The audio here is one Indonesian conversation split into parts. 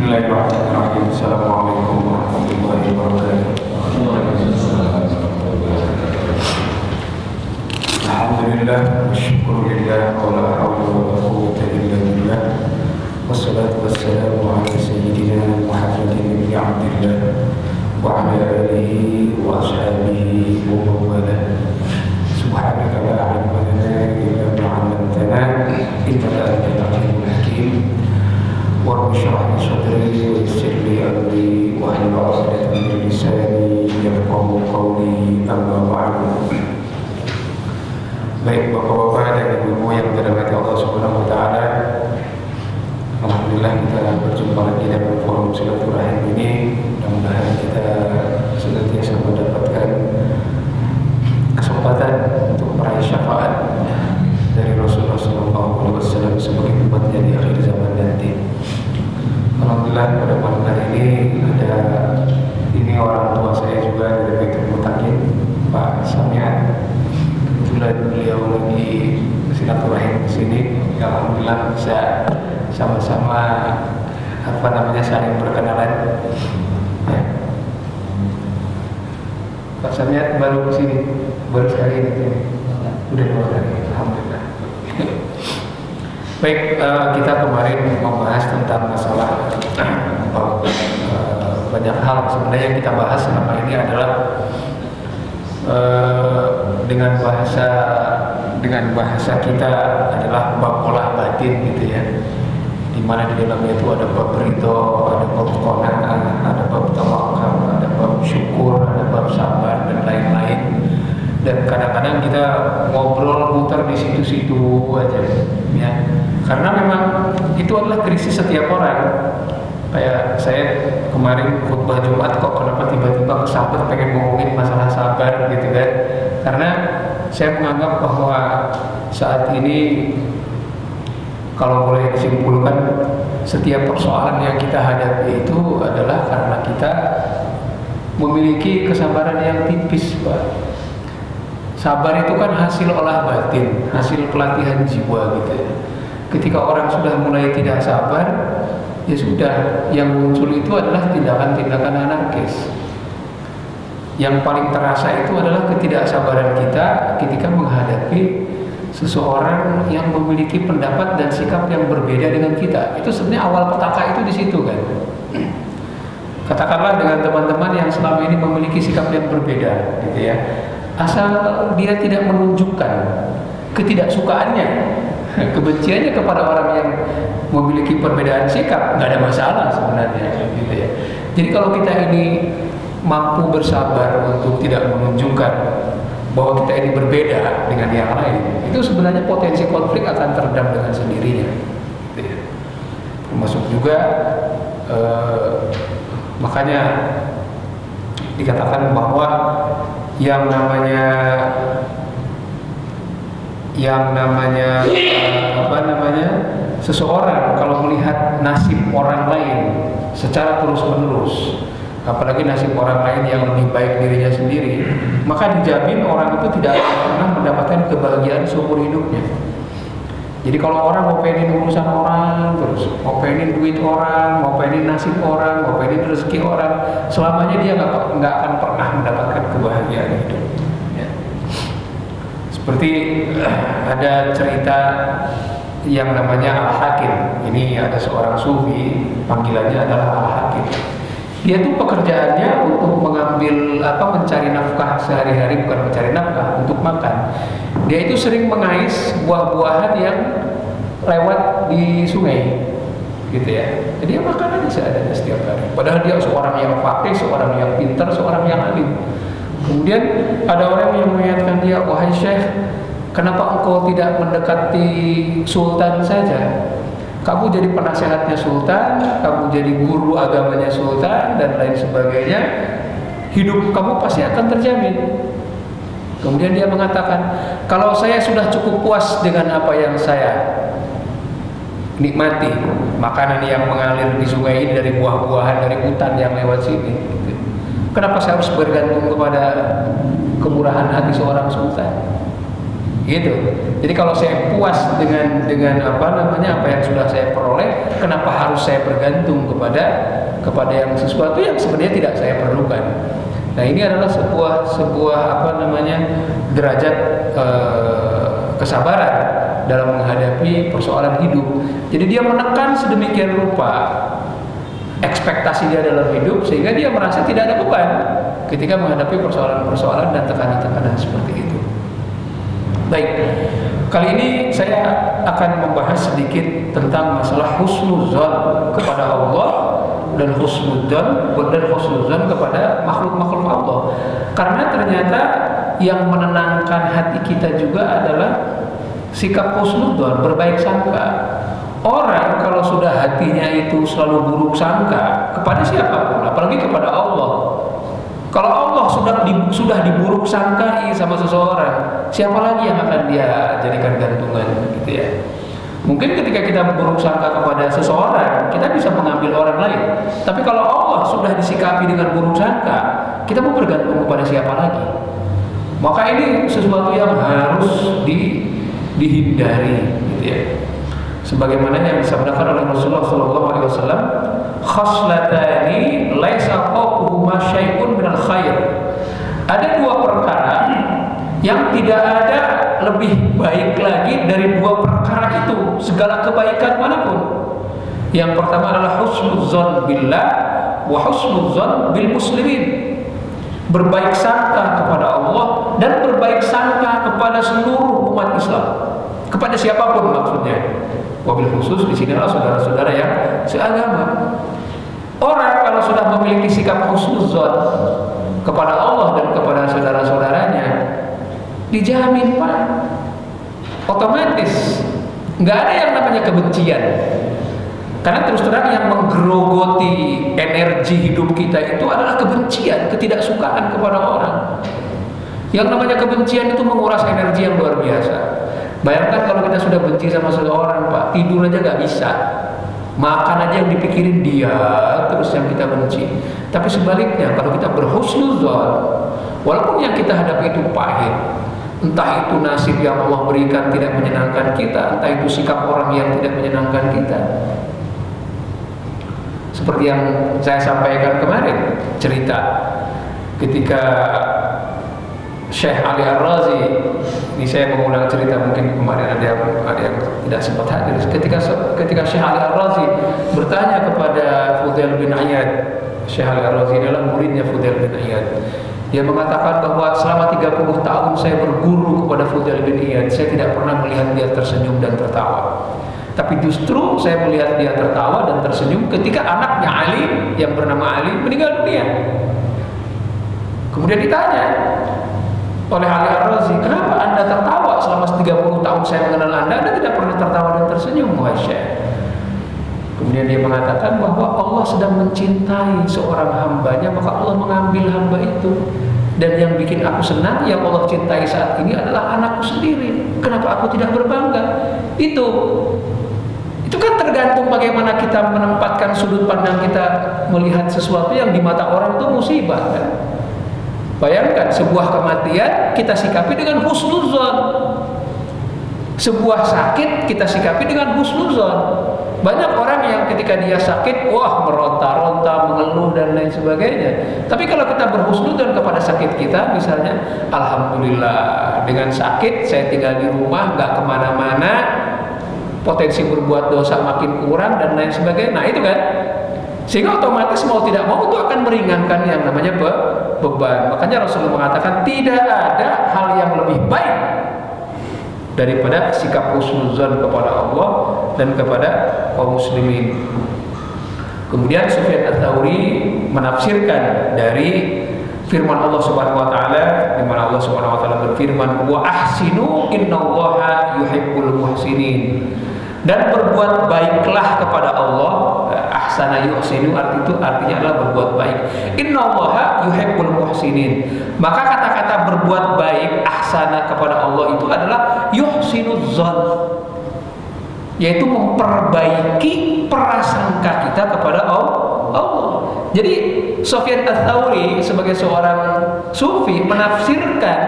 Bismillahirrahmanirrahim. Assalamualaikum warahmatullahi wabarakatuh. Alhamdulillah, syukurillah, wa la hawla wa la quwwata illa billah. Wassalatu wassalamu ala sayyidina Muhammadin ibn Abdillah wa ala alihi wa ashabihi wa mawalah. Subhanaka la ilma lana illa ma 'allamtana innaka antal alimul hakim. Wa shrah li sadri wa yassir li amri wa hlul 'uqdatam min lisani yafqahu qawli, amma ba'du. Baik Bapak-bapak dan Ibu-ibu yang dirahmati Allah Subhanahu wa taala. Alhamdulillah kita berjumpa lagi dalam forum silaturahim ini. Mudah-mudahan kita senantiasa mendapatkan kesempatan untuk meraih syafaat dari Rasulullah SAW sebagai umatnya di akhir zaman nanti. Alhamdulillah pada malam hari ini orang tua saya juga dari Baitul Mutakin, Pak Samiat. Kebetulan beliau lagi silaturahim di sini. Ya, alhamdulillah bisa sama-sama saling perkenalan. Ya. Pak Samiat baru ke sini, baru sekali ini. Udah 2 kali, alhamdulillah. Baik, kita kemarin membahas tentang masalah banyak hal sebenarnya yang kita bahas selama ini adalah dengan bahasa kita adalah bab olah batin gitu ya, di mana di dalamnya itu ada bab ridho, ada bab qanaah, ada bab tawakal, ada bab syukur, ada bab sabar dan lain-lain. Dan kadang-kadang kita ngobrol muter di situ-situ aja ya, karena memang itu adalah krisis setiap orang. Kayak saya kemarin khutbah Jumat, kok kenapa tiba-tiba kesabar pengen ngomongin masalah sabar gitu kan. Karena saya menganggap bahwa saat ini kalau boleh disimpulkan, setiap persoalan yang kita hadapi itu adalah karena kita memiliki kesabaran yang tipis, Pak. Sabar itu kan hasil olah batin, hasil pelatihan jiwa gitu ya. Ketika orang sudah mulai tidak sabar, ya sudah, yang muncul itu adalah tindakan-tindakan anarkis. Yang paling terasa itu adalah ketidaksabaran kita ketika menghadapi seseorang yang memiliki pendapat dan sikap yang berbeda dengan kita. Itu sebenarnya awal petaka itu di situ kan. Katakanlah dengan teman-teman yang selama ini memiliki sikap yang berbeda gitu ya. Asal dia tidak menunjukkan ketidaksukaannya, kebenciannya kepada orang yang memiliki perbedaan sikap, nggak ada masalah sebenarnya gitu ya. Jadi kalau kita ini mampu bersabar untuk tidak menunjukkan bahwa kita ini berbeda dengan yang lain, itu sebenarnya potensi konflik akan teredam dengan sendirinya gitu ya. Termasuk juga makanya dikatakan bahwa yang namanya seseorang kalau melihat nasib orang lain secara terus-menerus, apalagi nasib orang lain yang lebih baik dirinya sendiri, maka dijamin orang itu tidak akan pernah mendapatkan kebahagiaan seumur hidupnya. Jadi kalau orang mau pengen urusan orang terus, mau pengen duit orang, mau pengen nasib orang, mau pengen rezeki orang, selamanya dia nggak akan pernah mendapatkan kebahagiaan hidup. Ya. Seperti ada cerita yang namanya Al-Hakim. Ini ada seorang sufi, panggilannya adalah Al-Hakim. Dia tuh pekerjaannya untuk mencari nafkah sehari-hari, bukan mencari nafkah, untuk makan. Dia itu sering mengais buah-buahan yang lewat di sungai, gitu ya. Jadi dia makan aja seadanya setiap hari. Padahal dia seorang yang fakih, seorang yang pintar, seorang yang alim. Kemudian ada orang yang mengingatkan dia, wahai Syekh, kenapa engkau tidak mendekati sultan saja? Kamu jadi penasehatnya sultan, kamu jadi guru agamanya sultan, dan lain sebagainya. Hidup kamu pasti akan terjamin. Kemudian dia mengatakan, kalau saya sudah cukup puas dengan apa yang saya nikmati, makanan yang mengalir di sungai ini dari buah-buahan, dari hutan yang lewat sini, kenapa saya harus bergantung kepada kemurahan hati seorang sultan? Gitu. Jadi kalau saya puas dengan apa yang sudah saya peroleh, kenapa harus saya bergantung kepada yang sesuatu yang sebenarnya tidak saya perlukan. Nah, ini adalah sebuah derajat kesabaran dalam menghadapi persoalan hidup. Jadi dia menekan sedemikian rupa ekspektasi dia dalam hidup sehingga dia merasa tidak ada beban ketika menghadapi persoalan-persoalan dan tekanan-tekanan seperti itu. Baik, kali ini saya akan membahas sedikit tentang masalah husnuzon kepada Allah dan husnuzon kepada makhluk-makhluk Allah. Karena ternyata yang menenangkan hati kita juga adalah sikap husnuzon, berbaik sangka. Orang kalau sudah hatinya itu selalu buruk sangka kepada siapapun, apalagi kepada Allah. Kalau Allah sudah diburuk sangkai sama seseorang, siapa lagi yang akan dia jadikan gantungan, gitu ya? Mungkin ketika kita buruk sangka kepada seseorang, kita bisa mengambil orang lain. Tapi kalau Allah sudah disikapi dengan buruk sangka, kita mau bergantung kepada siapa lagi? Maka ini sesuatu yang harus dihindari, gitu ya. Sebagaimana yang disabdakan oleh Rasulullah SAW, khaslatani laisa fawqahuma syai'un minal khair. Ada dua perkara yang tidak ada lebih baik lagi dari dua perkara itu, segala kebaikan manapun. Yang pertama adalah husnudzon billah wa husnudzon bil muslimin. Berbaik sangka kepada Allah dan berbaik sangka kepada seluruh umat Islam, kepada siapapun maksudnya. Wabil khusus di sini adalah saudara-saudara yang seagama. Orang kalau sudah memiliki sikap husnuzon kepada Allah dan kepada saudara-saudaranya, dijamin Pak, otomatis nggak ada yang namanya kebencian. Karena terus terang yang menggerogoti energi hidup kita itu adalah kebencian, ketidaksukaan kepada orang. Yang namanya kebencian itu menguras energi yang luar biasa. Bayangkan kalau kita sudah benci sama seseorang, Pak, tidur aja gak bisa, makan aja yang dipikirin dia terus yang kita benci. Tapi sebaliknya, kalau kita berhusnuzon, walaupun yang kita hadapi itu pahit, entah itu nasib yang Allah berikan tidak menyenangkan kita, entah itu sikap orang yang tidak menyenangkan kita. Seperti yang saya sampaikan kemarin, cerita ketika Syekh Ali Ar-Razi, ini saya mengulang cerita, mungkin kemarin ada yang tidak sempat hadir. Ketika Syekh Ali Ar-Razi bertanya kepada Fudail bin Iyad, Syekh Ali Ar-Razi adalah muridnya Fudail bin Iyad. Dia mengatakan bahwa selama 30 tahun saya berguru kepada Fudail bin Iyad, saya tidak pernah melihat dia tersenyum dan tertawa. Tapi justru saya melihat dia tertawa dan tersenyum ketika anaknya Ali yang bernama Ali meninggal dunia. Kemudian ditanya oleh Ali Ar-Razi, kenapa Anda tertawa selama 30 tahun saya mengenal Anda tidak pernah tertawa dan tersenyum, wahai Syekh? Kemudian dia mengatakan bahwa Allah sedang mencintai seorang hambanya, maka Allah mengambil hamba itu. Dan yang bikin aku senang, yang Allah cintai saat ini adalah anakku sendiri. Kenapa aku tidak berbangga? Itu kan tergantung bagaimana kita menempatkan sudut pandang kita melihat sesuatu yang di mata orang itu musibah, kan? Bayangkan sebuah kematian kita sikapi dengan husnuzon, sebuah sakit kita sikapi dengan husnuzon. Banyak orang yang ketika dia sakit, wah meronta-ronta, mengeluh dan lain sebagainya. Tapi kalau kita berhusnuzon kepada sakit kita, misalnya, alhamdulillah dengan sakit saya tinggal di rumah, nggak kemana-mana, potensi berbuat dosa makin kurang dan lain sebagainya. Nah itu kan, sehingga otomatis mau tidak mau itu akan meringankan yang namanya beban. Makanya Rasulullah mengatakan tidak ada hal yang lebih baik daripada sikap husnuzon kepada Allah dan kepada kaum muslimin. Kemudian Sufyan Ats-Tsauri menafsirkan dari firman Allah Subhanahu wa taala, di mana Allah Subhanahu wa taala berfirman, "Wa ahsinu innallaha yuhibbul muhsinin." Dan berbuat baiklah kepada Allah. Ahsana yuhsinu artinya adalah berbuat baik. Innallaha yuhibbul muhsinin. Maka kata-kata berbuat baik ahsana kepada Allah itu adalah yuhsinuzzan, yaitu memperbaiki prasangka kita kepada Allah. Jadi Sufyan Ats-Tsauri sebagai seorang sufi menafsirkan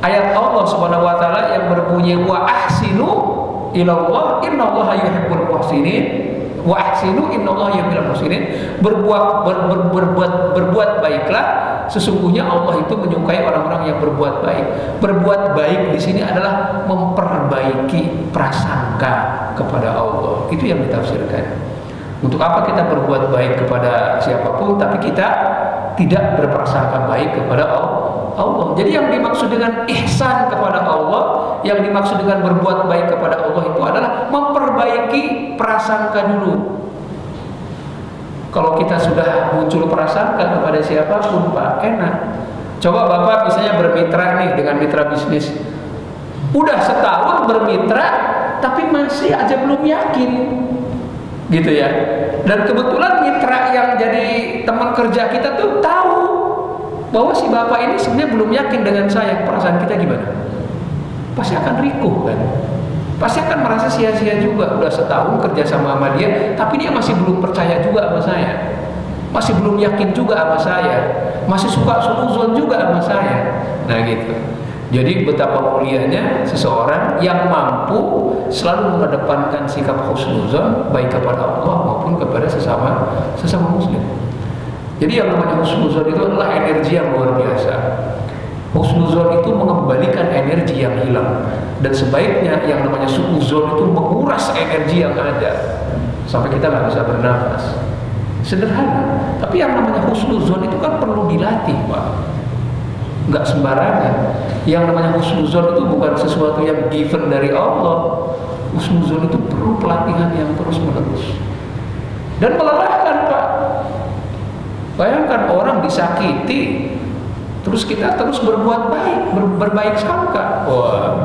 ayat Allah Subhanahu wa taala yang berbunyi wa ahsinu ilallah innallaha yuhibbul muhsinin. Wa ahsinu innallaha yuhibbul muhsinin. Berbuat baiklah, sesungguhnya Allah itu menyukai orang-orang yang berbuat baik. Berbuat baik di sini adalah memperbaiki prasangka kepada Allah. Itu yang ditafsirkan. Untuk apa kita berbuat baik kepada siapapun tapi kita tidak berprasangka baik kepada Allah. Jadi yang dimaksud dengan ihsan kepada Allah, yang dimaksud dengan berbuat baik kepada Allah itu adalah memperbaiki prasangka dulu. Kalau kita sudah muncul prasangka kepada siapapun, Pak, enak. Coba Bapak misalnya bermitra nih dengan mitra bisnis. Udah setahun bermitra tapi masih aja belum yakin. Gitu ya. Dan kebetulan mitra yang jadi teman kerja kita tuh tahu bahwa si bapak ini sebenarnya belum yakin dengan saya. Perasaan kita gimana? Pasti akan rikuh kan? Pasti akan merasa sia-sia juga. Udah setahun kerja sama dia, tapi dia masih belum percaya juga sama saya, masih belum yakin juga sama saya, masih suka suuzon juga sama saya. Nah gitu. Jadi betapa mulianya seseorang yang mampu selalu mengedepankan sikap husnuzon baik kepada Allah maupun kepada sesama muslim. Jadi yang namanya husnuzon itu adalah energi yang luar biasa. Husnuzon itu mengembalikan energi yang hilang, dan sebaiknya yang namanya suuzon itu menguras energi yang ada sampai kita nggak bisa bernafas. Sederhana, tapi yang namanya husnuzon itu kan perlu dilatih, Pak. Nggak sembarangan. Yang namanya husnuzon itu bukan sesuatu yang given dari Allah. Husnuzon itu perlu pelatihan yang terus menerus dan melelahkan, Pak. Bayangkan orang disakiti, terus kita terus berbuat baik, berbaik sangka. Wah.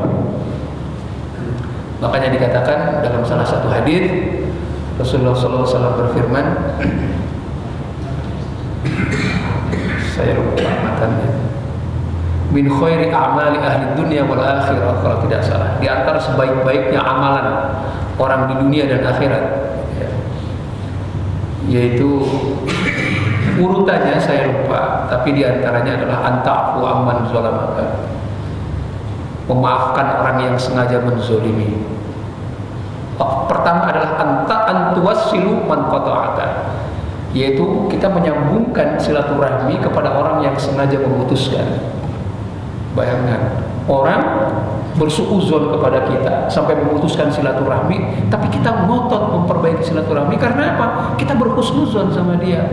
Makanya dikatakan dalam salah satu hadis Rasulullah SAW berfirman, saya lupa matanya, min khairi a'mali ahli dunia wal akhirah, kalau tidak salah, di antara sebaik-baiknya amalan orang di dunia dan akhirat, yaitu urutannya saya lupa, tapi di antaranya adalah anta'fu amman zalamaka, memaafkan orang yang sengaja menzolimi. Pertama adalah antuwassilu man qata'aka, yaitu kita menyambungkan silaturahmi kepada orang yang sengaja memutuskan. Bayangkan, orang bersuuzon kepada kita sampai memutuskan silaturahmi, tapi kita ngotot memperbaiki silaturahmi karena apa? Kita berhusnuzon sama dia.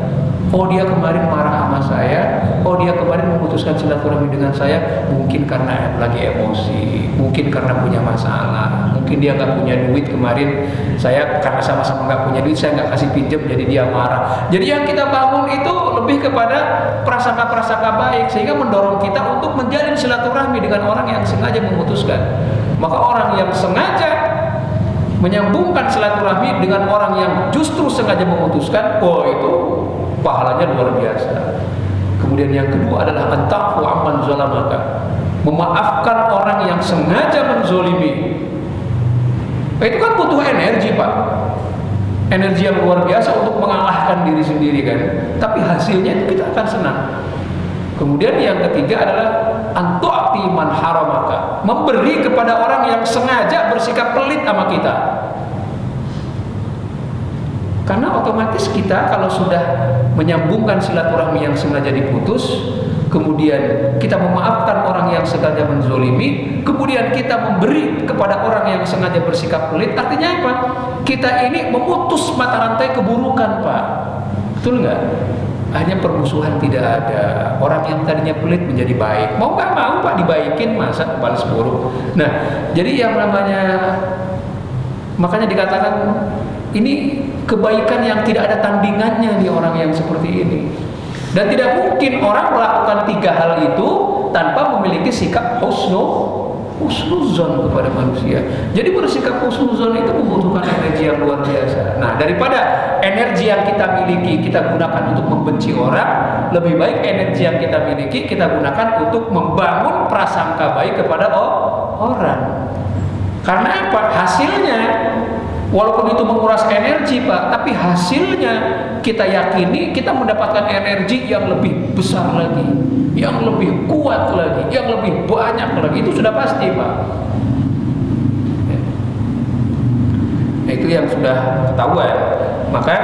Oh, dia kemarin marah sama saya, oh dia kemarin memutuskan silaturahmi dengan saya mungkin karena lagi emosi, mungkin karena punya masalah, mungkin dia nggak punya duit kemarin, saya karena sama-sama nggak punya duit, saya nggak kasih pinjam, jadi dia marah. Jadi yang kita bangun itu lebih kepada prasangka-prasangka baik, sehingga mendorong kita untuk menjalin silaturahmi dengan orang yang sengaja memutuskan. Maka orang yang sengaja menyambungkan silaturahmi dengan orang yang justru sengaja memutuskan, oh itu pahalanya luar biasa. Kemudian yang kedua adalah anta'fu amman zalamaka, memaafkan orang yang sengaja menzolimi. Itu kan butuh energi, Pak, energi yang luar biasa untuk mengalahkan diri sendiri kan, tapi hasilnya itu kita akan senang. Kemudian yang ketiga adalah antu'ti man haramaka, memberi kepada orang yang sengaja bersikap pelit sama kita. Karena otomatis kita kalau sudah menyambungkan silaturahmi yang sengaja diputus, kemudian kita memaafkan orang yang sengaja menzolimi, kemudian kita memberi kepada orang yang sengaja bersikap pelit, artinya apa? Kita ini memutus mata rantai keburukan, Pak. Betul nggak? Hanya permusuhan tidak ada. Orang yang tadinya pelit menjadi baik. Mau nggak mau, Pak, dibaikin, masa balas buruk. Nah, jadi yang namanya, makanya dikatakan ini kebaikan yang tidak ada tandingannya di orang yang seperti ini. Dan tidak mungkin orang melakukan tiga hal itu tanpa memiliki sikap husnuzon kepada manusia. Jadi bersikap husnuzon itu membutuhkan energi yang luar biasa. Nah, daripada energi yang kita miliki kita gunakan untuk membenci orang, lebih baik energi yang kita miliki kita gunakan untuk membangun prasangka baik kepada orang. Karena apa? Hasilnya Walaupun itu menguras energi Pak, tapi hasilnya kita yakini kita mendapatkan energi yang lebih besar lagi, yang lebih kuat lagi, yang lebih banyak lagi. Itu sudah pasti Pak. Nah, itu yang sudah ketahuan. Maka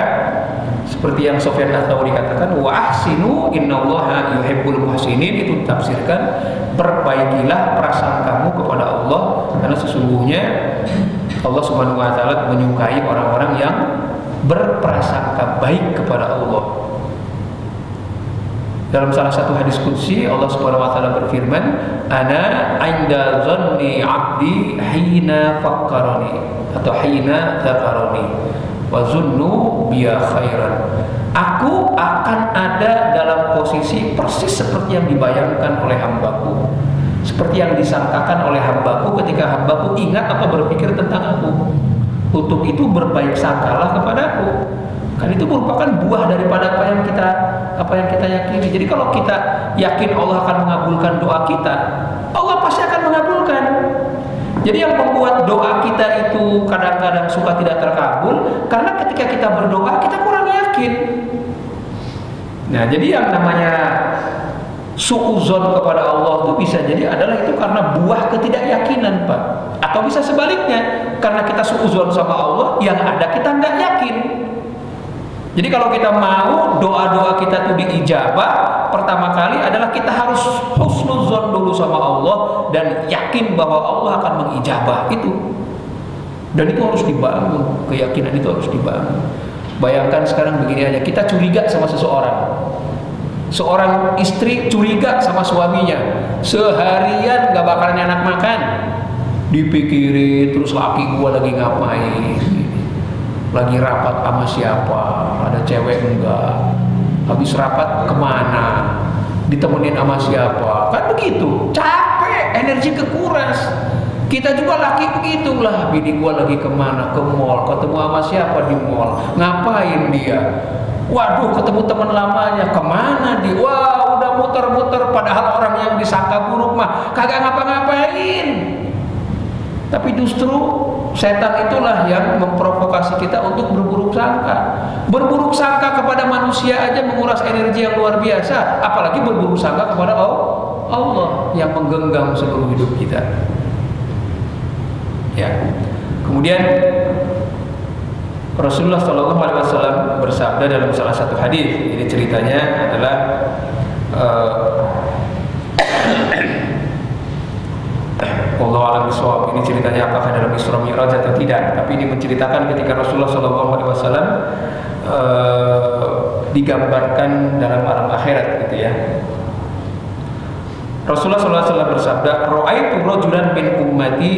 seperti yang Sufyan Ats-Tsauri katakan, wa ahsinu innallaha yuhibbul muhsinin, itu tafsirkan perbaikilah prasangkamu kepada Allah, karena sesungguhnya Allah Subhanahu wa taala menyukai orang-orang yang berprasangka baik kepada Allah. Dalam salah satu hadis qudsi Allah Subhanahu wa taala berfirman, ana 'inda dhanni 'abdi hina fakkarani atau hina dzakarani wa zunnu biya khairan. Aku akan ada dalam posisi persis seperti yang dibayangkan oleh hambaku, seperti yang disangkakan oleh hambaku ketika hambaku ingat atau berpikir tentang aku. Untuk itu berbaik sangkalah kepadaku. Kan itu merupakan buah daripada apa yang kita yakini. Jadi kalau kita yakin Allah akan mengabulkan doa kita, Allah pasti akan mengabulkan. Jadi yang membuat doa kita itu kadang-kadang suka tidak terkabul karena ketika kita berdoa kita kurang yakin. Nah, jadi yang namanya suuzon kepada Allah itu bisa jadi adalah itu karena buah ketidakyakinan Pak. Atau bisa sebaliknya, karena kita suuzon sama Allah, yang ada kita nggak yakin. Jadi kalau kita mau doa-doa kita tuh diijabah, pertama kali adalah kita harus husnuzon dulu sama Allah dan yakin bahwa Allah akan mengijabah itu. Dan itu harus dibangun, keyakinan itu harus dibangun. Bayangkan sekarang begini aja, kita curiga sama seseorang. Seorang istri curiga sama suaminya, seharian gak bakalan enak makan, dipikirin terus laki gua lagi ngapain, lagi rapat sama siapa, ada cewek enggak, habis rapat kemana, ditemenin sama siapa, kan begitu, capek, energi kekuras. Kita juga laki begitulah, bini gua lagi kemana, ke mall, ketemu sama siapa di mall, ngapain dia, waduh ketemu teman lamanya, kemana dia, wah udah muter-muter, padahal orang yang disangka buruk mah kagak ngapa-ngapain. Tapi justru setan itulah yang memprovokasi kita untuk berburuk sangka. Berburuk sangka kepada manusia aja menguras energi yang luar biasa, apalagi berburuk sangka kepada Allah yang menggenggam seluruh hidup kita. Ya. Kemudian Rasulullah SAW bersabda dalam salah satu hadis, ini ceritanya adalah Allah alam bisawab, ini ceritanya apakah dalam Isra Mi'raj atau tidak, tapi ini menceritakan ketika Rasulullah SAW digambarkan dalam alam akhirat gitu ya. Rasulullah SAW bersabda, "Ra'aitu rajulan min ummati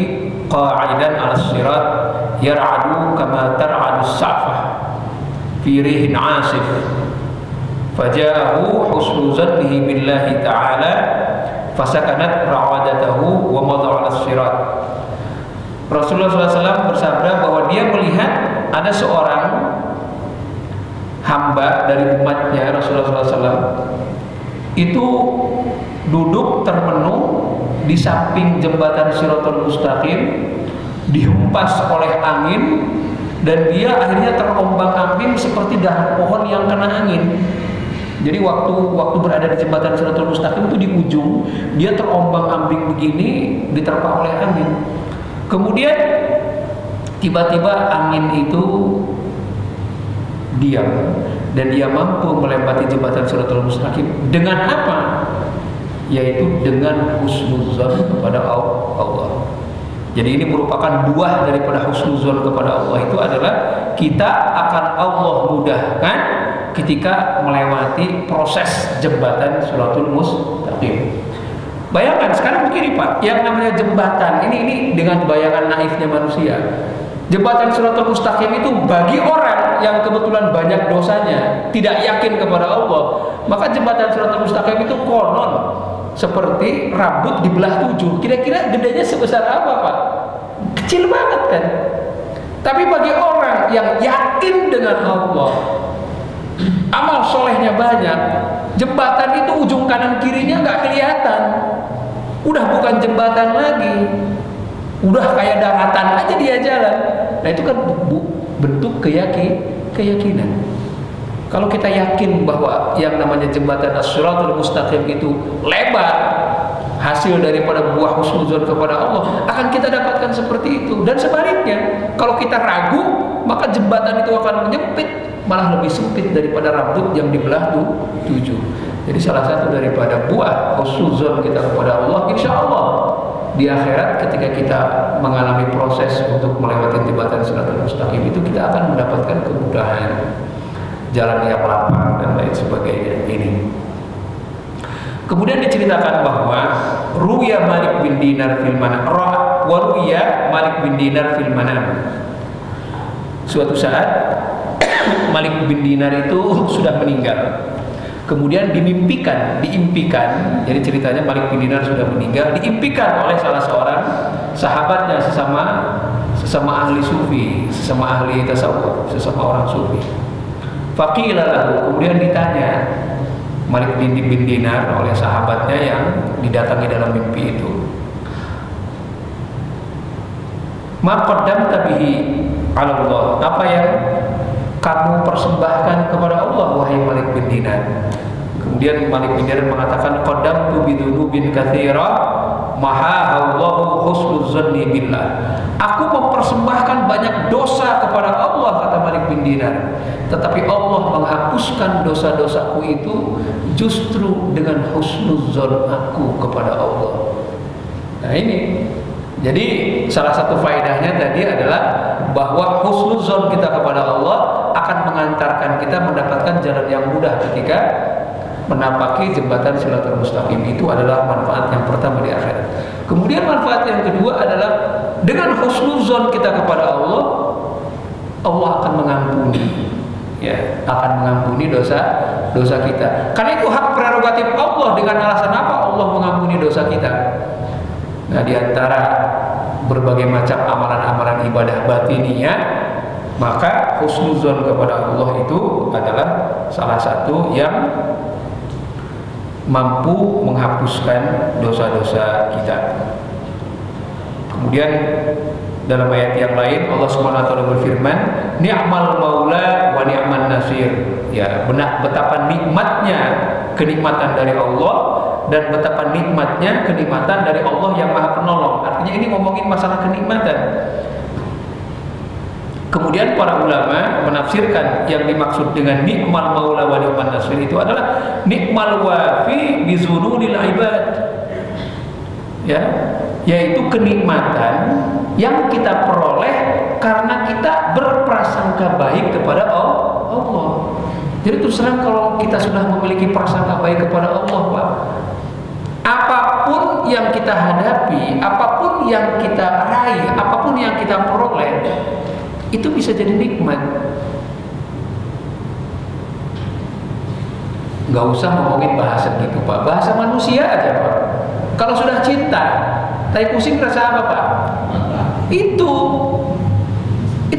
qa'idan 'ala as-sirat yar'adu kama tar'adu as-sa'fah fi rihin 'asif. Faja'ahu husnu zannihi billahi ta'ala fasakanat ra'wadatahu wa madha 'ala as-sirat." Rasulullah SAW bersabda bahwa dia melihat ada seorang hamba dari umatnya Rasulullah SAW itu duduk termenung di samping jembatan Shirathul Mustaqim, dihempas oleh angin, dan dia akhirnya terombang-ambing seperti dahan pohon yang kena angin. Jadi waktu berada di jembatan Shirathul Mustaqim itu di ujung, dia terombang-ambing begini, diterpa oleh angin. Kemudian tiba-tiba angin itu diam dan dia mampu melewati jembatan Shirathul Mustaqim dengan apa? Yaitu dengan husnuzon kepada Allah. Jadi ini merupakan buah daripada husnuzon kepada Allah, itu adalah kita akan Allah mudahkan ketika melewati proses jembatan Shirathul Mustaqim. Bayangkan sekarang begini Pak, yang namanya jembatan ini dengan bayangan naifnya manusia. Jembatan Shirathul Mustaqim itu bagi orang yang kebetulan banyak dosanya, tidak yakin kepada Allah, maka jembatan Shirathul Mustaqim itu konon seperti rambut dibelah 7. Kira-kira gedenya sebesar apa Pak? Kecil banget kan? Tapi bagi orang yang yakin dengan Allah, amal solehnya banyak, jembatan itu ujung kanan kirinya nggak kelihatan, udah bukan jembatan lagi. Udah kayak daratan aja dia jalan. Nah itu kan bentuk keyakinan. Kalau kita yakin bahwa yang namanya jembatan As-Shiratul Mustaqim itu lebar, hasil daripada buah husnuzon kepada Allah, akan kita dapatkan seperti itu. Dan sebaliknya, kalau kita ragu, maka jembatan itu akan menyempit, malah lebih sempit daripada rambut yang dibelah 7. Jadi salah satu daripada buah husnuzon kita kepada Allah, insya Allah di akhirat ketika kita mengalami proses untuk melewati jembatan Shiratul Mustaqim itu, kita akan mendapatkan kemudahan, jalan yang lapang dan lain sebagainya ini. Kemudian diceritakan bahwa ruya Malik bin Dinar fil manam, ruya Malik bin Dinar fil manam. Suatu saat Malik bin Dinar itu sudah meninggal. Kemudian diimpikan. Jadi ceritanya Malik bin Dinar sudah meninggal, diimpikan oleh salah seorang sahabatnya, sesama ahli sufi, sesama ahli tasawuf, sesama orang sufi. Faqila lahu, kemudian ditanya Malik bin Dinar oleh sahabatnya yang didatangi dalam mimpi itu, ma qaddamta bihi 'ala Allah, apa yang kamu persembahkan kepada Allah wahai Malik bin Dinar? Kemudian Malik bin Dinar mengatakan, qaddamtu bidunubin katsira maha Allahu husnul zanni billah. Aku mempersembahkan banyak dosa kepada Allah, kata Malik bin Dinar, tetapi Allah menghapuskan dosa-dosaku itu justru dengan husnuzon aku kepada Allah. Nah ini, jadi salah satu faedahnya tadi adalah bahwa husnuzon kita kepada Allah akan mengantarkan kita mendapatkan jalan yang mudah ketika menapaki jembatan Shiratul Mustaqim. Itu adalah manfaat yang pertama di akhirat. Kemudian manfaat yang kedua adalah dengan husnuzon kita kepada Allah, Allah akan mengampuni, ya, akan mengampuni dosa kita. Karena itu hak prerogatif Allah. Dengan alasan apa Allah mengampuni dosa kita? Nah, di antara berbagai macam amalan-amalan ibadah batiniyah, maka husnuzon kepada Allah itu adalah salah satu yang mampu menghapuskan dosa-dosa kita. Kemudian dalam ayat yang lain Allah Subhanahu wa taala berfirman, ni'mal maula wa ni'man nasir. Ya, betapa nikmatnya kenikmatan dari Allah dan betapa nikmatnya kenikmatan dari Allah yang Maha Penolong. Artinya ini ngomongin masalah kenikmatan. Kemudian para ulama menafsirkan yang dimaksud dengan nikmal maula wa ni'man nasir itu adalah nikmal wafi bizununil ibad. Ya, yaitu kenikmatan yang kita peroleh karena kita berprasangka baik kepada Allah. Jadi terus terang kalau kita sudah memiliki prasangka baik kepada Allah, Pak, apapun yang kita hadapi, apapun yang kita raih, apapun yang kita peroleh, itu bisa jadi nikmat. Gak usah ngomongin bahasa gitu, Pak. Bahasa manusia aja, Pak. Kalau sudah cinta, tai pusing rasa apa, Pak? Itu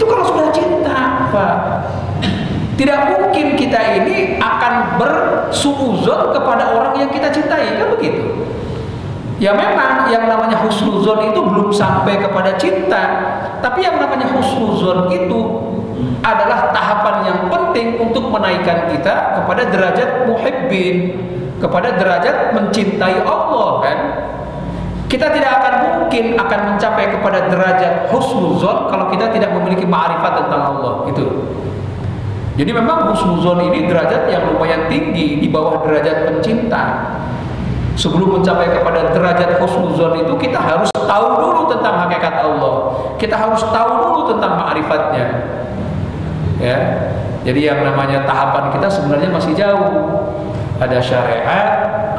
kalau sudah cinta, Pak. Tidak mungkin kita ini akan bersuuzon kepada orang yang kita cintai, kan begitu? Ya memang yang namanya husnuzon itu belum sampai kepada cinta, tapi yang namanya husnuzon itu adalah tahapan yang penting untuk menaikkan kita kepada derajat muhibbin, kepada derajat mencintai Allah, kan? Kita tidak akan mungkin akan mencapai kepada derajat husnuzon kalau kita tidak memiliki ma'rifat tentang Allah, itu. Jadi memang husnuzon ini derajat yang lumayan tinggi di bawah derajat pencinta. Sebelum mencapai kepada derajat husnuzon itu, kita harus tahu dulu tentang hakikat Allah. Kita harus tahu dulu tentang ma'rifatnya. Ya. Jadi yang namanya tahapan kita sebenarnya masih jauh. Ada syariat,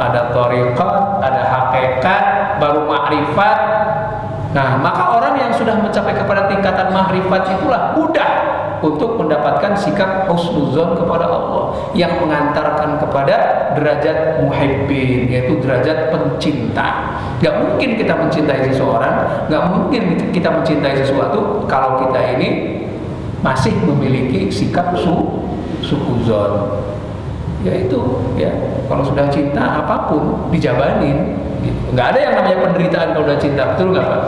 ada thariqat, ada hakikat, baru ma'rifat. Nah, maka orang yang sudah mencapai kepada tingkatan ma'rifat itulah mudah untuk mendapatkan sikap husnuzon kepada Allah yang mengantarkan kepada derajat muhibbin, yaitu derajat pencinta. Gak mungkin kita mencintai seseorang, gak mungkin kita mencintai sesuatu kalau kita ini masih memiliki sikap suuzon. Yaitu, ya, kalau sudah cinta apapun dijabanin. Gak ada yang namanya penderitaan kalau sudah cinta, betul gak, Pak?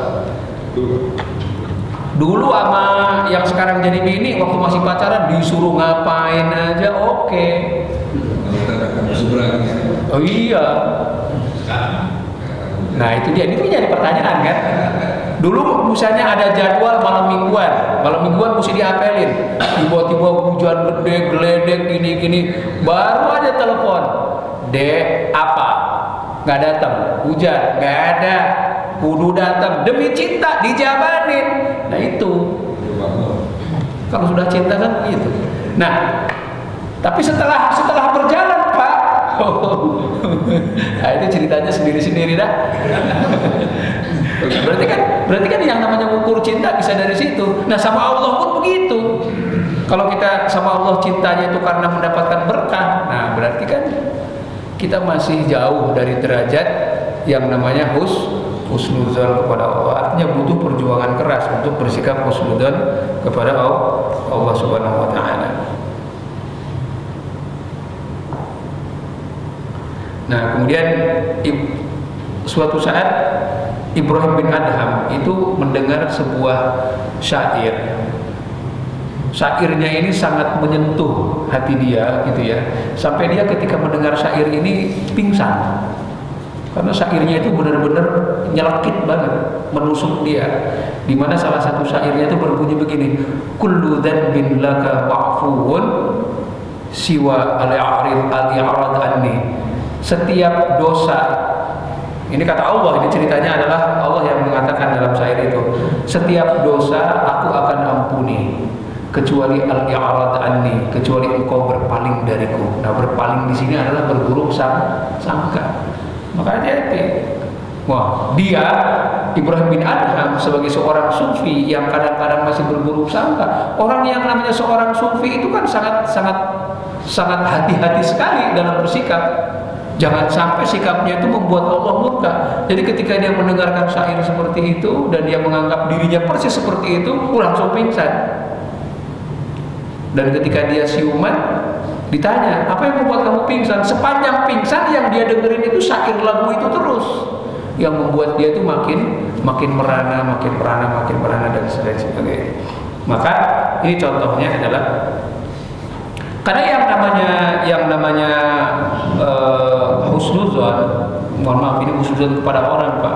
Dulu sama yang sekarang jadi bini, waktu masih pacaran disuruh ngapain aja oke. Oh iya. Nah itu dia, itu jadi pertanyaan kan. Dulu misalnya ada jadwal malam mingguan mesti diapelin. Tiba-tiba hujan gede, geledek, gini-gini, baru aja telepon. Dek, apa? Nggak datang. Hujan, nggak ada. Kudu datang. Demi cinta dijabanin. Nah itu. Kalau sudah cinta kan begitu. Nah, tapi setelah berjalan Pak, nah itu ceritanya sendiri-sendiri dah. Berarti kan yang namanya ukur cinta bisa dari situ. Nah sama Allah pun begitu. Kalau kita sama Allah cintanya itu karena mendapatkan berkah, nah berarti kan kita masih jauh dari derajat yang namanya husnuzon kepada Allah. Artinya butuh perjuangan keras untuk bersikap husnuzon kepada Allah Subhanahu wa taala. Nah, kemudian suatu saat Ibrahim bin Adham itu mendengar sebuah syair. Syairnya ini sangat menyentuh hati dia gitu ya. Sampai dia ketika mendengar syair ini pingsan. Karena syairnya itu benar-benar nyelekit banget, menusuk dia. Di mana salah satu syairnya itu berbunyi begini, kullu dzanbin laka wa'fuun siwa al-i'rad anni. Setiap dosa, ini kata Allah, ini ceritanya adalah Allah yang mengatakan dalam syair itu, setiap dosa aku akan ampuni kecuali al-i'rad anni, kecuali engkau berpaling dariku. Nah, berpaling di sini adalah berburuk sangka. Maka hati-hati. Wah, dia Ibrahim bin Adham sebagai seorang sufi yang kadang-kadang masih berburuk sangka. Orang yang namanya seorang sufi itu kan sangat hati-hati sekali dalam bersikap. Jangan sampai sikapnya itu membuat Allah murka. Jadi ketika dia mendengarkan syair seperti itu dan dia menganggap dirinya persis seperti itu, langsung pingsan. Dan ketika dia siuman, ditanya, apa yang membuat kamu pingsan? Sepanjang pingsan yang dia dengerin itu syair lagu itu terus, yang membuat dia itu makin merana dan sebagainya. Maka ini contohnya adalah karena yang namanya husnuzon, mohon maaf ini husnuzon kepada orang Pak.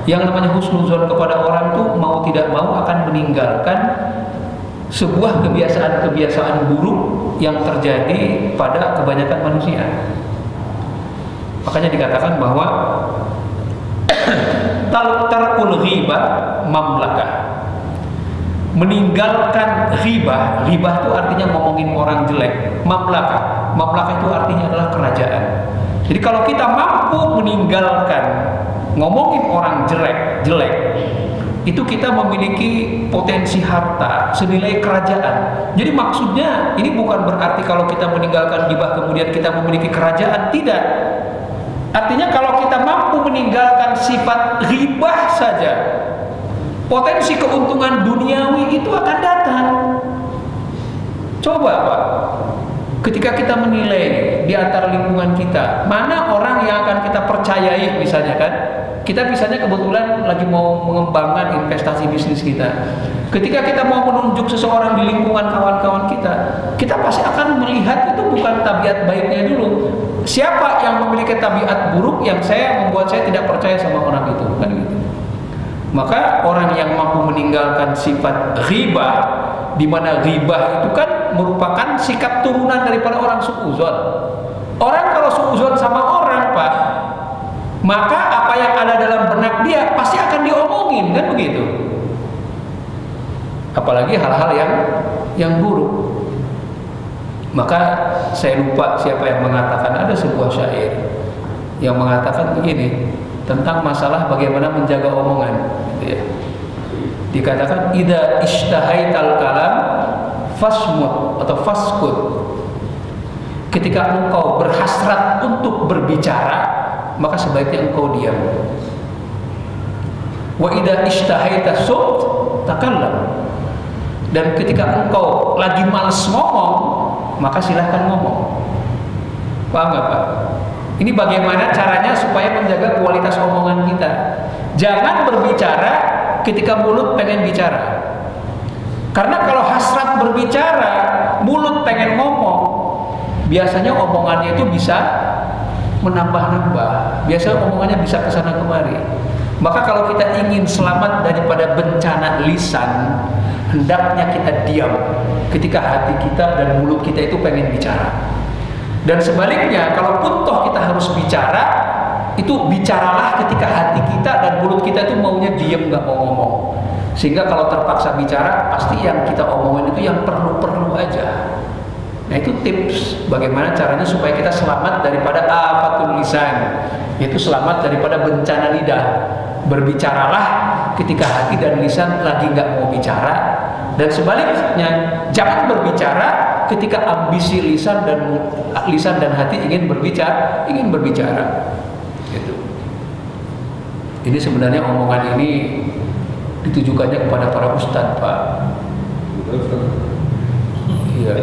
Yang namanya husnuzon kepada orang tuh mau tidak mau akan meninggalkan sebuah kebiasaan buruk yang terjadi pada kebanyakan manusia. Makanya dikatakan bahwa tarkul ghibah mamlakah, meninggalkan ghibah itu artinya ngomongin orang jelek. Mamlakah itu artinya adalah kerajaan. Jadi kalau kita mampu meninggalkan ngomongin orang jelek, itu kita memiliki potensi harta senilai kerajaan. Jadi maksudnya ini bukan berarti kalau kita meninggalkan ghibah kemudian kita memiliki kerajaan, tidak. Artinya kalau kita mampu meninggalkan sifat ghibah saja, potensi keuntungan duniawi itu akan datang. Coba Pak, ketika kita menilai di antara lingkungan kita, mana orang yang akan kita percayai misalnya kan, kita misalnya kebetulan lagi mau mengembangkan investasi bisnis kita. Ketika kita mau menunjuk seseorang di lingkungan kawan-kawan kita pasti akan melihat itu bukan tabiat baiknya dulu. Siapa yang memiliki tabiat buruk yang membuat saya tidak percaya sama orang itu, kan gitu. Maka orang yang mampu meninggalkan sifat ghibah, di mana ghibah itu kan merupakan sikap turunan daripada orang suudzon. Orang kalau suudzon sama orang Pak, maka apa yang ada dalam benak dia pasti akan diomongin, kan begitu. Apalagi hal-hal yang buruk. Maka saya lupa siapa yang mengatakan, ada sebuah syair yang mengatakan begini tentang masalah bagaimana menjaga omongan, gitu ya. Dikatakan idza ishtahaital kalam fasmut atau faskut. Ketika engkau berhasrat untuk berbicara, maka sebaiknya engkau diam. Wa idza ishtahaita sut takallam. Dan ketika engkau lagi malas ngomong, maka silahkan ngomong. Paham nggak Pak? Ini bagaimana caranya supaya menjaga kualitas omongan kita. Jangan berbicara ketika mulut pengen bicara. Karena kalau hasrat berbicara, mulut pengen ngomong, biasanya omongannya itu bisa menambah-nambah. Biasanya omongannya bisa kesana kemari. Maka kalau kita ingin selamat daripada bencana lisan, hendaknya kita diam ketika hati kita dan mulut kita itu pengen bicara. Dan sebaliknya, kalaupun toh kita harus bicara, itu bicaralah ketika hati kita dan mulut kita itu maunya diam, nggak mau ngomong. Sehingga kalau terpaksa bicara, pasti yang kita omongin itu yang perlu-perlu aja. Nah, itu tips bagaimana caranya supaya kita selamat daripada afatul lisan, yaitu selamat daripada bencana lidah. Berbicaralah ketika hati dan lisan lagi nggak mau bicara, dan sebaliknya jangan berbicara ketika ambisi lisan dan hati ingin berbicara. Gitu. Ini sebenarnya omongan ini ditujukannya kepada para ustadz, Pak. Iya.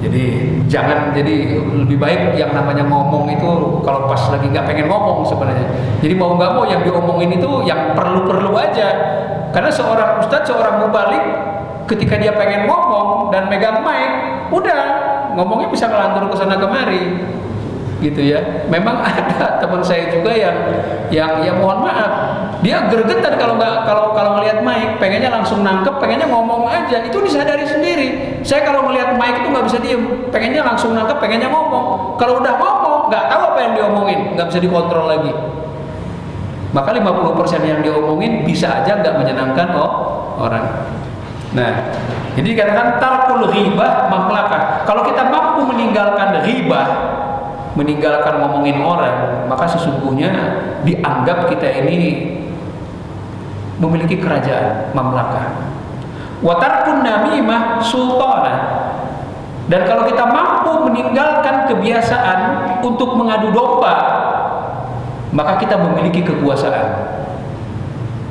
Jadi lebih baik yang namanya ngomong itu kalau pas lagi nggak pengen ngomong sebenarnya. Jadi mau nggak mau yang diomongin itu yang perlu-perlu aja. Karena seorang ustadz, seorang mubalik, ketika dia pengen ngomong dan megang mic, udah ngomongnya bisa ngelantur ke sana kemari. Gitu ya. Memang ada teman saya juga yang mohon maaf, dia gregetan kalau ngelihat mic, pengennya langsung nangkep, pengennya ngomong aja. Itu disadari sendiri. Saya kalau ngelihat mic itu nggak bisa diem, pengennya langsung nangkep, pengennya ngomong. Kalau udah ngomong, nggak tahu apa yang diomongin, nggak bisa dikontrol lagi. Maka 50% yang diomongin bisa aja nggak menyenangkan orang. Nah, jadi dikatakan tarkul ghibah mamlakah. Kalau kita mampu meninggalkan ghibah, meninggalkan ngomongin orang, maka sesungguhnya dianggap kita ini memiliki kerajaan, mamlakah. Wa tarkun namimah sultana. Dan kalau kita mampu meninggalkan kebiasaan untuk mengadu domba, maka kita memiliki kekuasaan.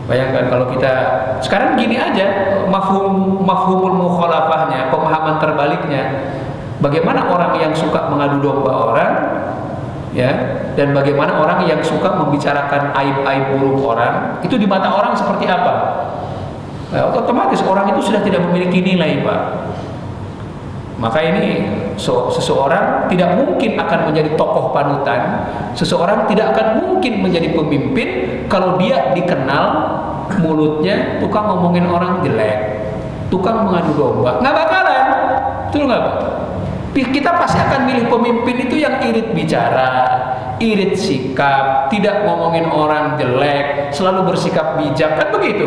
Bayangkan kalau kita sekarang gini aja, mafhumul mukhalafahnya, pemahaman terbaliknya. Bagaimana orang yang suka mengadu domba orang, ya, dan bagaimana orang yang suka membicarakan aib-aib buruk orang, itu di mata orang seperti apa? Nah, otomatis orang itu sudah tidak memiliki nilai, Pak. Maka ini seseorang tidak mungkin akan menjadi tokoh panutan, seseorang tidak akan mungkin menjadi pemimpin kalau dia dikenal mulutnya tukang ngomongin orang jelek, tukang mengadu domba. Nggak bakalan, betul nggak, Pak? Kita pasti akan milih pemimpin itu yang irit bicara, irit sikap, tidak ngomongin orang jelek, selalu bersikap bijak, kan begitu.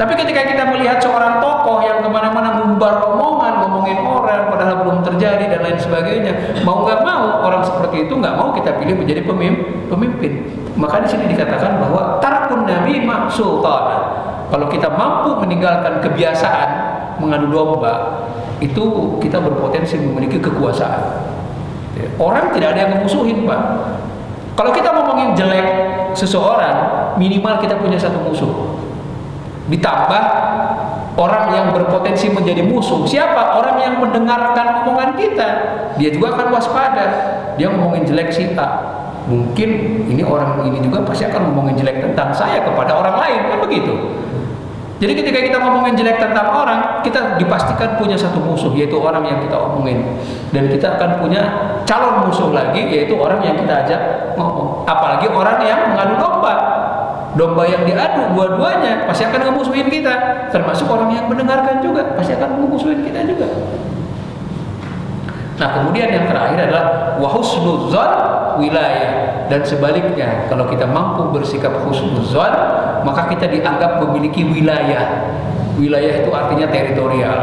Tapi ketika kita melihat seorang tokoh yang kemana-mana mengumbar omongan, ngomongin orang padahal belum terjadi dan lain sebagainya, mau nggak mau orang seperti itu nggak mau kita pilih menjadi pemimpin. Maka di sini dikatakan bahwa tarkun namimah sultana. Kalau kita mampu meninggalkan kebiasaan mengadu domba, itu kita berpotensi memiliki kekuasaan. Orang tidak ada yang memusuhin, Pak. Kalau kita ngomongin jelek seseorang, minimal kita punya satu musuh. Ditambah orang yang berpotensi menjadi musuh. Siapa? Orang yang mendengarkan omongan kita. Dia juga akan waspada. Dia ngomongin jelek si A, mungkin ini orang ini juga pasti akan ngomongin jelek tentang saya kepada orang lain, kan begitu. Jadi ketika kita ngomongin jelek tentang orang, kita dipastikan punya satu musuh, yaitu orang yang kita omongin. Dan kita akan punya calon musuh lagi, yaitu orang yang kita ajak ngomong. Apalagi orang yang mengadu domba. Domba yang diadu dua-duanya pasti akan ngemusuhin kita. Termasuk orang yang mendengarkan juga pasti akan ngemusuhin kita juga. Nah, kemudian yang terakhir adalah wa husnudzon wilayah. Dan sebaliknya, kalau kita mampu bersikap husnudzon, maka kita dianggap memiliki wilayah. Wilayah itu artinya teritorial.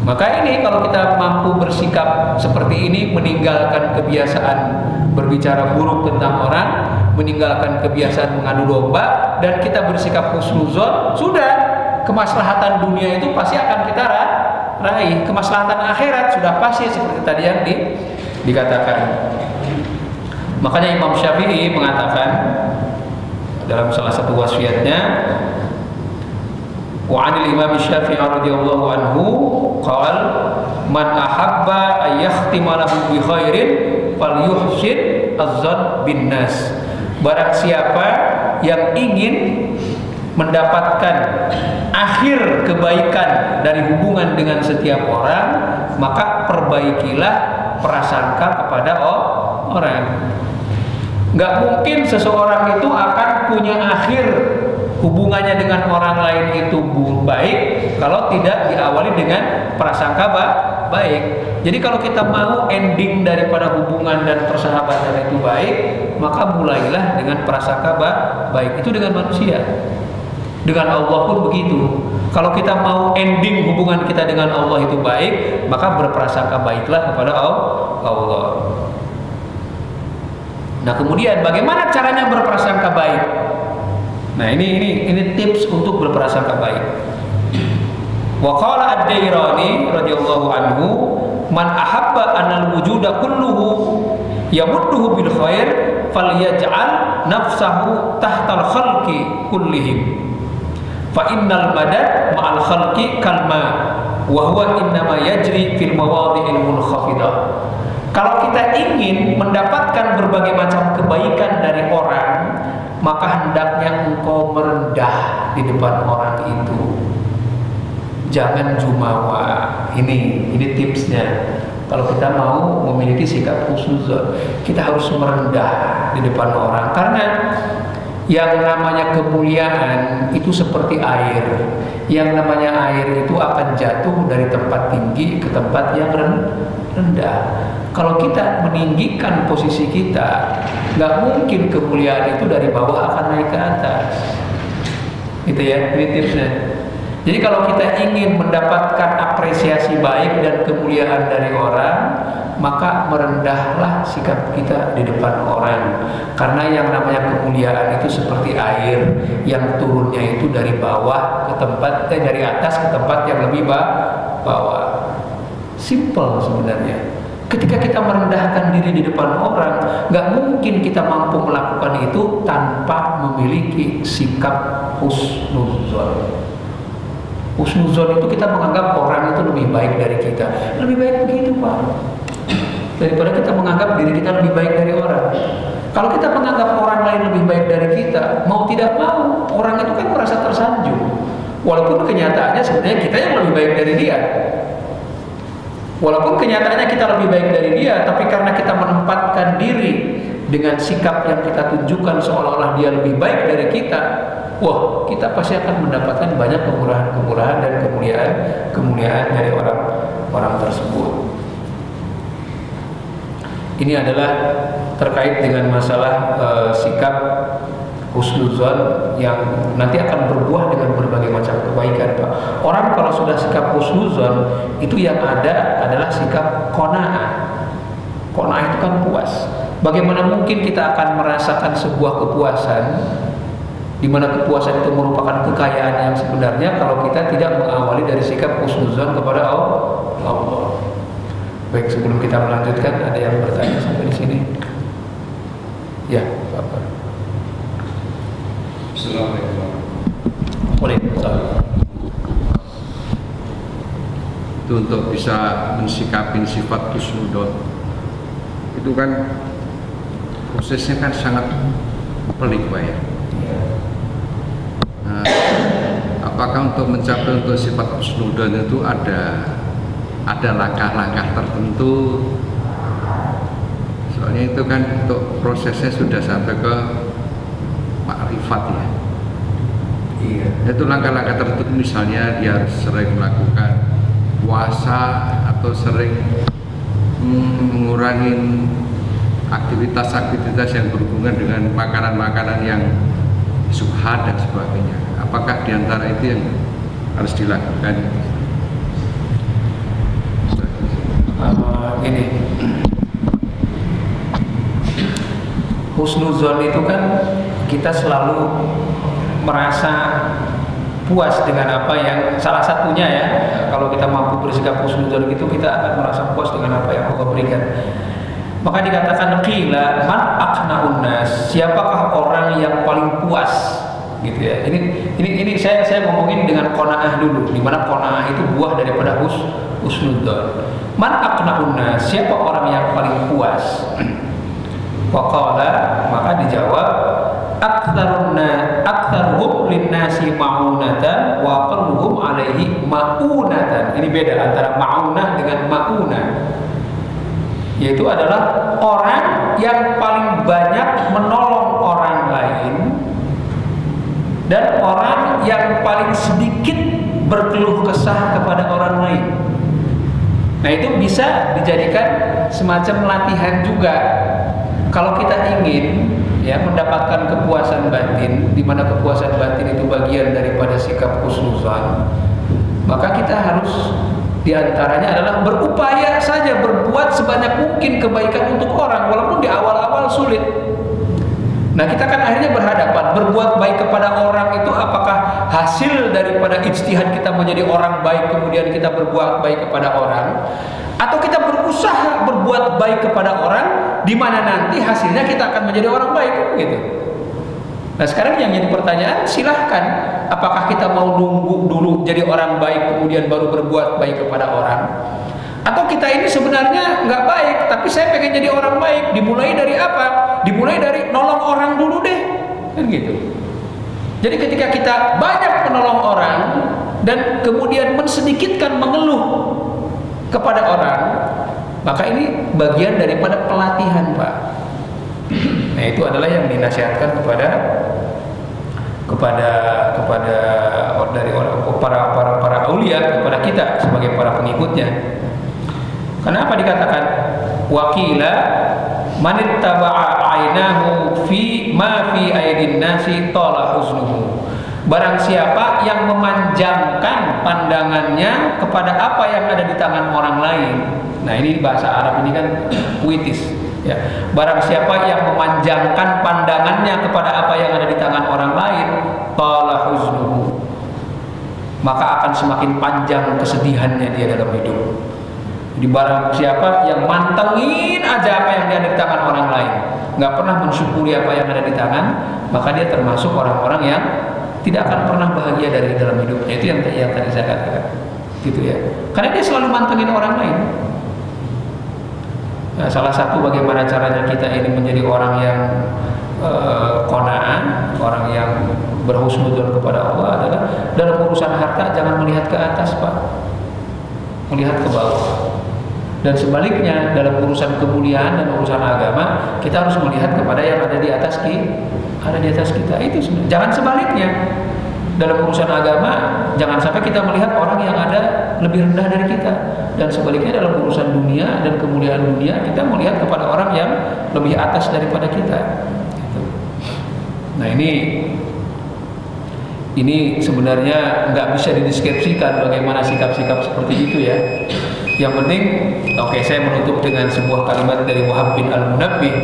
Maka ini kalau kita mampu bersikap seperti ini, meninggalkan kebiasaan berbicara buruk tentang orang, meninggalkan kebiasaan mengadu domba, dan kita bersikap husnuzon, sudah, kemaslahatan dunia itu pasti akan kita raih. Kemaslahatan akhirat sudah pasti seperti tadi yang dikatakan. Makanya Imam Syafi'i mengatakan dalam salah satu wasiatnya, wa 'anil Imam Syafi'i radhiyallahu anhu qala man ahabba ay yakhtima lahu bi khairin falyuhsin az-zan bin nas. Barang siapa yang ingin mendapatkan akhir kebaikan dari hubungan dengan setiap orang, maka perbaikilah prasangka kepada orang. Nggak mungkin seseorang itu akan punya akhir hubungannya dengan orang lain itu baik kalau tidak diawali dengan prasangka baik. Jadi kalau kita mau ending daripada hubungan dan persahabatan itu baik, maka mulailah dengan prasangka baik. Itu dengan manusia. Dengan Allah pun begitu. Kalau kita mau ending hubungan kita dengan Allah itu baik, maka berprasangka baiklah kepada Allah. Nah, kemudian bagaimana caranya berprasangka baik? Nah, ini tips untuk berprasangka baik. Wa qala ad-Dairani radhiyallahu anhu, man ahabba anal wujuda kulluhu yamudduhu bil khair falyaj'al nafsahu tahtal khalqi kullihim. Fa innal madad ma'al khalqi kalma wa huwa innama yajri fil mawadhi'il munkhafidah. Kalau kita ingin mendapatkan berbagai macam kebaikan dari orang, maka hendaknya engkau merendah di depan orang itu. Jangan jumawa. Ini tipsnya. Kalau kita mau memiliki sikap husnuzon, kita harus merendah di depan orang, karena yang namanya kemuliaan itu seperti air. Yang namanya air itu akan jatuh dari tempat tinggi ke tempat yang rendah. Kalau kita meninggikan posisi kita, nggak mungkin kemuliaan itu dari bawah akan naik ke atas. Gitu ya, ini tipsnya. Jadi kalau kita ingin mendapatkan apresiasi baik dan kemuliaan dari orang, maka merendahlah sikap kita di depan orang. Karena yang namanya kemuliaan itu seperti air yang turunnya itu dari bawah ke tempat dari atas ke tempat yang lebih bawah. Simple sebenarnya. Ketika kita merendahkan diri di depan orang, nggak mungkin kita mampu melakukan itu tanpa memiliki sikap husnuzon. Husnuzon itu kita menganggap orang itu lebih baik dari kita. Lebih baik begitu, Pak, daripada kita menganggap diri kita lebih baik dari orang. Kalau kita menganggap orang lain lebih baik dari kita, mau tidak mau, orang itu kan merasa tersanjung. Walaupun kenyataannya sebenarnya kita yang lebih baik dari dia. Walaupun kenyataannya kita lebih baik dari dia, tapi karena kita menempatkan diri dengan sikap yang kita tunjukkan seolah-olah dia lebih baik dari kita, wah, kita pasti akan mendapatkan banyak kemurahan-kemurahan dan kemuliaan dari orang tersebut. Ini adalah terkait dengan masalah sikap husnuzon yang nanti akan berbuah dengan berbagai macam kebaikan, Pak. Orang kalau sudah sikap husnuzon, itu yang ada adalah sikap qanaah. Qanaah itu kan puas. Bagaimana mungkin kita akan merasakan sebuah kepuasan, di mana kepuasan itu merupakan kekayaan yang sebenarnya, kalau kita tidak mengawali dari sikap husnuzon kepada Allah. Baik, sebelum kita melanjutkan, ada yang bertanya sampai di sini? Ya, Bapak. Assalamualaikum. Waalaikumsalam. Itu untuk bisa mensikapi sifat husnuzon, itu kan prosesnya kan sangat pelik, Pak ya. Nah, apakah untuk mencapai untuk sifat husnuzon itu ada langkah-langkah tertentu? Soalnya itu kan untuk prosesnya sudah sampai ke makrifat ya. Iya. Itu langkah-langkah tertentu, misalnya dia harus sering melakukan puasa atau sering mengurangi aktivitas-aktivitas yang berhubungan dengan makanan-makanan yang subhat dan sebagainya. Apakah diantara itu yang harus dilakukan? Ini husnuzon itu kan kita selalu merasa puas dengan apa yang, salah satunya ya, kalau kita mampu bersikap husnuzon gitu, kita akan merasa puas dengan apa yang Allah berikan. Maka dikatakan qila man aqnaun nas, siapakah orang yang paling puas, gitu ya. Ini saya ngomongin dengan qanaah dulu, di mana qanaah itu buah daripada husnuzon. Man aqnaun nas, siapa orang yang paling puas? Waqala, maka dijawab aktsaruhum linnasi ma'unatan wa aqalluhum alaihi ma'unatan. Ini beda antara ma'unah dengan ma'unah. Yaitu adalah orang yang paling banyak menolong orang lain dan orang yang paling sedikit berkeluh kesah kepada orang lain. Nah, itu bisa dijadikan semacam latihan juga. Kalau kita ingin mendapatkan kepuasan batin, di mana kepuasan batin itu bagian daripada sikap husnuzan, maka kita harus diantaranya adalah berupaya saja berbuat sebanyak mungkin kebaikan untuk orang, walaupun di awal-awal sulit. Nah, kita kan akhirnya berhadapan berbuat baik kepada orang itu apakah hasil daripada ijtihad kita menjadi orang baik kemudian kita berbuat baik kepada orang, atau kita berusaha berbuat baik kepada orang di mana nanti hasilnya kita akan menjadi orang baik gitu. Nah, sekarang yang jadi pertanyaan, silahkan apakah kita mau nunggu dulu jadi orang baik kemudian baru berbuat baik kepada orang, atau kita ini sebenarnya nggak baik tapi saya pengen jadi orang baik. Dimulai dari apa? Dimulai dari nolong orang dulu deh, kan gitu. Jadi ketika kita banyak menolong orang dan kemudian mensedikitkan mengeluh kepada orang, maka ini bagian daripada pelatihan, Pak. Nah, itu adalah yang dinasihatkan kepada dari para aulia kepada kita sebagai para pengikutnya. Kenapa dikatakan wakila manittaba'a ainahu fi ma fi aidin nasi tala husnuhu. Barang siapa yang memanjangkan pandangannya kepada apa yang ada di tangan orang lain. Nah, ini bahasa Arab ini kan puitis ya. Barang siapa yang memanjangkan pandangannya kepada apa yang ada di tangan orang lain, tala husnuhu, maka akan semakin panjang kesedihannya dia dalam hidup. Di barang siapa yang mantengin aja apa yang ada di tangan orang lain, nggak pernah mensyukuri apa yang ada di tangan, maka dia termasuk orang-orang yang tidak akan pernah bahagia dari dalam hidupnya. Itu yang tadi saya katakan, gitu ya. Karena dia selalu mantengin orang lain. Nah, salah satu bagaimana caranya kita ini menjadi orang yang qanaah, orang yang berhusnudzon kepada Allah adalah dalam urusan harta jangan melihat ke atas, Pak, melihat ke bawah. Dan sebaliknya dalam urusan kemuliaan dan urusan agama kita harus melihat kepada yang ada di atas kita. Itu sebenarnya. Jangan sebaliknya. Dalam urusan agama jangan sampai kita melihat orang yang ada lebih rendah dari kita, dan sebaliknya dalam urusan dunia dan kemuliaan dunia kita melihat kepada orang yang lebih atas daripada kita. Nah, ini sebenarnya nggak bisa dideskripsikan bagaimana sikap-sikap seperti itu ya. Yang penting, saya menutup dengan sebuah kalimat dari Wahab bin Al-Munabbih,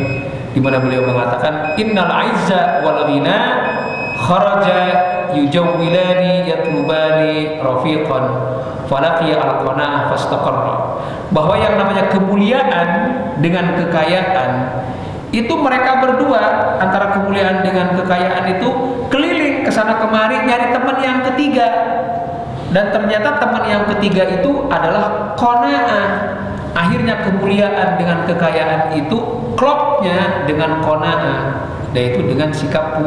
di mana beliau mengatakan, Innal aizza wal ghina kharaja yujawwilani yatlubani rafiqan falaqiya al-qana'ah fastaqarra. Bahwa yang namanya kemuliaan dengan kekayaan itu mereka berdua, antara kemuliaan dengan kekayaan itu keliling ke sana kemari nyari teman yang ketiga. Dan ternyata teman yang ketiga itu adalah qanaah. Akhirnya kemuliaan dengan kekayaan itu klopnya dengan qanaah, yaitu dengan sikap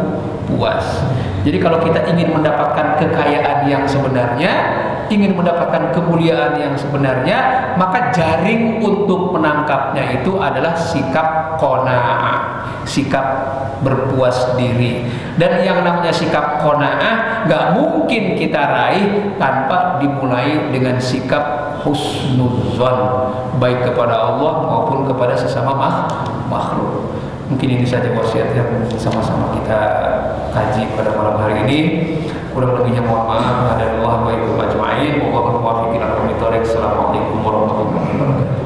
puas. Jadi kalau kita ingin mendapatkan kekayaan yang sebenarnya, ingin mendapatkan kemuliaan yang sebenarnya, maka jaring untuk menangkapnya itu adalah sikap qanaah, sikap berpuas diri. Dan yang namanya sikap qanaah nggak mungkin kita raih tanpa dimulai dengan sikap husnudzon, baik kepada Allah maupun kepada sesama makhluk. Mungkin ini saja wasiat yang sama-sama kita kaji pada malam hari ini. Kurang lebihnya mohon maaf. Assalamualaikum warahmatullahi wabarakatuh.